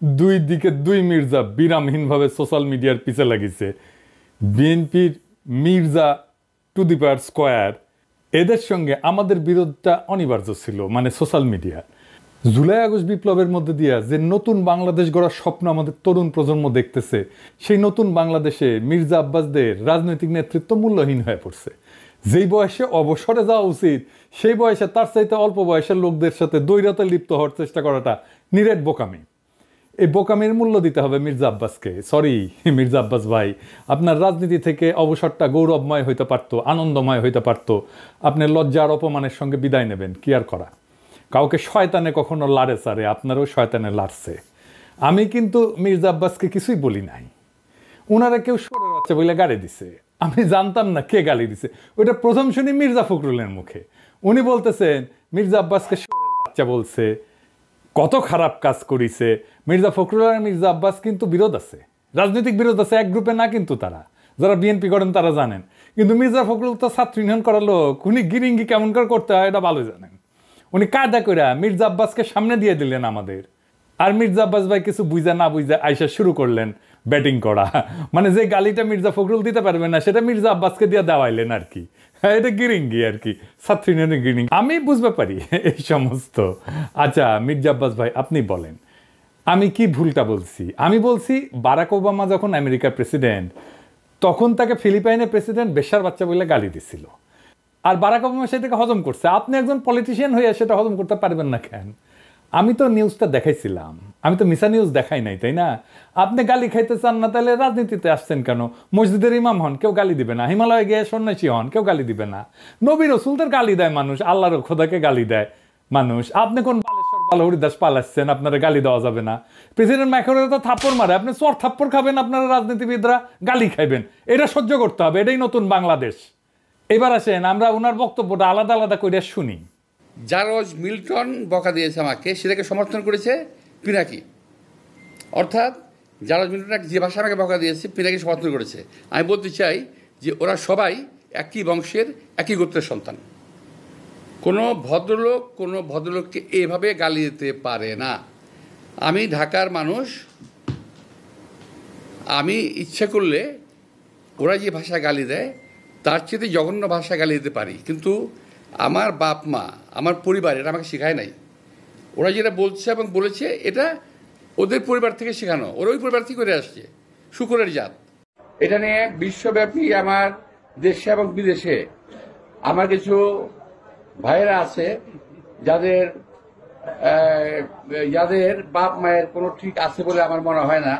দুই দিকে দুই মির্জা বিরামহীনভাবে সোশ্যাল মিডিয়ার পিছে লাগিছে। বিএনপির Mirza to the power square, এদের সঙ্গে আমাদের বিরোধটা অনিবার্য ছিল, মানে সোশ্যাল মিডিয়া। জুলাই আগস্ট বিপ্লবের মধ্যে দিয়া যে নতুন বাংলাদেশ গড়ার স্বপ্ন আমাদের তরুণ প্রজন্ম দেখতেছে, সেই নতুন বাংলাদেশে মির্জা আব্বাসদের রাজনৈতিক নেতৃত্ব মূল্যহীন হয়ে পড়ছে। যেই বয়সে অবসরে যাওয়া উচিত, সেই বয়সে তার চাইতে অল্প বয়সের লোকদের সাথে দ্বৈরতা লিপ্ত হওয়ার চেষ্টা করাটা নিরেট বোকামি। এই বোকামির মূল্য দিতে হবে মির্জা আব্বাসকে। সরি মির্জা আব্বাস ভাই, আপনার রাজনীতি থেকে অবসরটা গৌরবময় হইতে পারত, আনন্দময় হইতে পারত। আপনি লজ্জার অপমানের সঙ্গে বিদায় নেবেন, কি আর করা। কাউকে শয়তানে কখনো লাড়ে চারে, আপনারও শয়তানে লাড়ছে। আমি কিন্তু মির্জা আব্বাসকে কিছুই বলি নাই। ওনারা কেউ সরে বাচ্চা বলে গালি দিছে, আমি জানতাম না কে গালি দিছে। ওইটা প্রথম শুনি মির্জা ফখরুলের মুখে। উনি বলতেছেন মির্জা আব্বাসকে সরের বাচ্চা বলছে, কত খারাপ কাজ করিছে। মির্জা ফখরুল আর মির্জা আব্বাস কিন্তু বিরোধ আছে, রাজনৈতিক বিরোধ আছে, এক গ্রুপে না। কিন্তু তারা যারা বিএনপি করেন তারা জানেন। কিন্তু মির্জা ফখরুল তো ছাত্র ইউনিয়ন করার লোক, উনি গিরিঙ্গি কেমন করে করতে হয় এটা ভালো জানেন। উনি কায়দা করে মির্জা আব্বাসকে সামনে দিয়ে দিলেন আমাদের। আর মির্জা আব্বাস ভাই কিছু বুঝা না বুঝা আইসা শুরু করলেন ব্যাটিং করা। মানে যে গালিটা মির্জা ফখরুল দিতে পারবে না, সেটা মির্জা আব্বাসকে দিয়ে দেওয়াইলেন আর কি। এটা গিরিঙ্গি আর কি, ছাত্র ইউনিয়নের গিরিঙ্গি। আমি বুঝতে পারি এই সমস্ত। আচ্ছা মির্জা আব্বাস ভাই, আপনি বলেন আমি কি ভুলটা বলছি? আমি বলছি বারাক ওবামা যখন আমেরিকার প্রেসিডেন্ট, তখন তাকে ফিলিপাইনের প্রেসিডেন্ট বেশ্যার বাচ্চা বলে গালি দিছিল। আর বারাক ওবামা সেটাকে হজম করছে। আপনি একজন পলিটিশিয়ান হয়ে সেটা হজম করতে পারবেন না কেন? আমি তো নিউজটা দেখাইছিলাম, আমি তো মিশা নিউজ দেখাই নাই, তাই না? আপনি গালি খাইতে চান না, তাহলে রাজনীতিতে আসছেন কেন? মসজিদের ইমাম হন, কেউ গালি দিবে না। হিমালয়ে গিয়ে সন্ন্যাসী হন, কেউ গালি দিবে না। নবী রসুলদের গালি দেয় মানুষ, আল্লাহর খোদাকে গালি দেয় মানুষ। আপনি কোন বালেশ্বর বালহরিদাস পালাচ্ছেন, আপনারা গালি দেওয়া যাবে না? প্রেসিডেন্ট ম্যাকরনের তো থাপ্পড় মারে, আপনি চর থাপ্পড় খাবেন, আপনারা রাজনীতিবিদরা গালি খাইবেন। এটা সহ্য করতে হবে, এটাই নতুন বাংলাদেশ। এবার আসেন আমরা ওনার বক্তব্যটা আলাদা আলাদা করে শুনি। জারজ মিল্টন বকা দিয়েছে আমাকে, সেটাকে সমর্থন করেছে পিনাকি। অর্থাৎ জারজ মিল্টন যে ভাষা আমাকে বকা দিয়েছে, পিনাকি সমর্থন করেছে। আমি বলতে চাই যে ওরা সবাই একই বংশের, একই গোত্রের সন্তান। কোনো ভদ্রলোককে এভাবে গালি দিতে পারে না। আমি ঢাকার মানুষ, আমি ইচ্ছে করলে ওরা যে ভাষা গালি দেয় তার চেয়ে জঘন্য ভাষা গালি দিতে পারি। কিন্তু আমার বাপ মা, আমার পরিবার এটা আমাকে শেখায় নাই। ওরা যেটা বলছে এবং বলেছে এটা ওদের পরিবার থেকে শেখানো, ওরা ওই পরিবার থেকে করে আসছে, শুকরের জাত। এটা নিয়ে বিশ্বব্যাপী আমার দেশে এবং বিদেশে আমার কিছু ভাইয়েরা আছে যাদের বাপ মায়ের কোনো ঠিক আছে বলে আমার মনে হয় না।